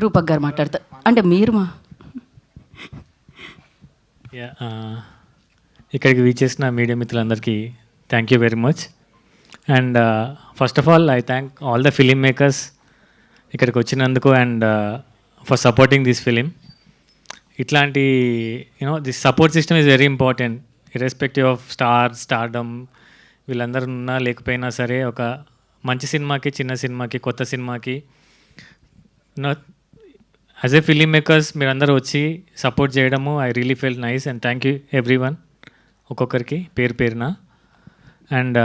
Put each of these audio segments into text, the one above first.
రూపక్ గారు మాట్లాడతారు. అంటే మీరు మా ఇక్కడికి వీచేసిన మీడియా మిత్రులందరికీ thank you very much. And first of all I thank all the film makers ఇక్కడికి వచ్చినందుకు and for supporting this film. ఇట్లాంటి this support system is very important irrespective of stardom వీళ్ళందరూ ఉన్నా లేకపోయినా సరే ఒక మంచి సినిమాకి, చిన్న సినిమాకి, కొత్త సినిమాకి యాజ్ ఏ ఫిలిం మేకర్స్ మీరందరూ వచ్చి సపోర్ట్ చేయడము I really feel nice and thank you everyone, ఒక్కొక్కరికి పేరు పేరున. అండ్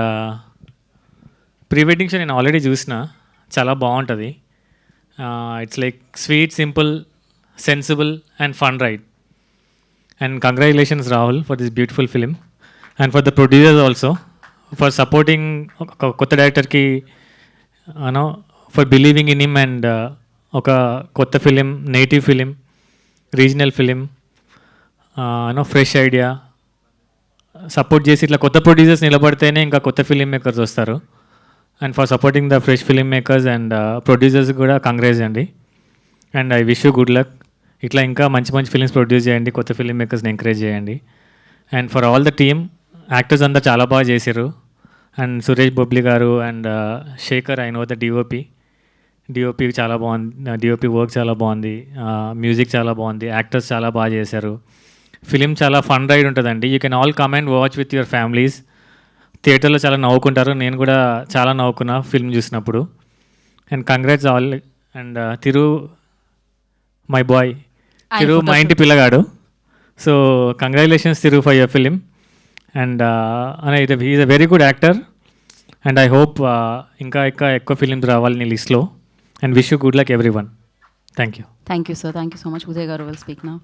ప్రీ వెడ్డింగ్ షో నేను ఆల్రెడీ చూసిన, చాలా బాగుంటుంది. It's like sweet, simple, sensible and fun ride. And congratulations Rahul for this beautiful film and for the producers also for supporting ఒక కొత్త డైరెక్టర్కి for believing in him and ఒక కొత్త film, native film, regional film, fresh idea support చేసి ఇట్లా కొత్త producers నిలబడితేనే ఇంకా కొత్త ఫిలిం మేకర్స్ వస్తారు. And for supporting the fresh film makers and producers కూడా కంగ్రాట్స్ అండి. And I wish you good luck. ఇట్లా ఇంకా మంచి మంచి ఫిలిమ్స్ ప్రొడ్యూస్ చేయండి, కొత్త ఫిలిం మేకర్స్ని ఎంకరేజ్ చేయండి. And for all the team actors అంతా చాలా బాగా చేశారు. And Suresh Bobbili garu and Shekhar, I know the DOP చాలా బాగుంది, డిఓపి వర్క్ చాలా బాగుంది, మ్యూజిక్ చాలా బాగుంది, యాక్టర్స్ చాలా బాగా చేశారు. ఫిలిం చాలా ఫన్ రైడ్ ఉంటుందండి. You can all come and watch with your families. థియేటర్లో చాలా నవ్వుకుంటారు, నేను కూడా చాలా నవ్వుకున్నా ఫిల్మ్ చూసినప్పుడు. And congrats all. And Thiru my boy, Thiru మా ఇంటి పిల్లగాడు. So congratulations Thiru for your film. And is a very good actor and I hope ఇంకా ఎక్కువ ఫిలిమ్స్ రావాలి నీ లిస్ట్లో. And wish you good luck everyone. Thank you. Thank you sir, thank you so much. Uday garu will speak now.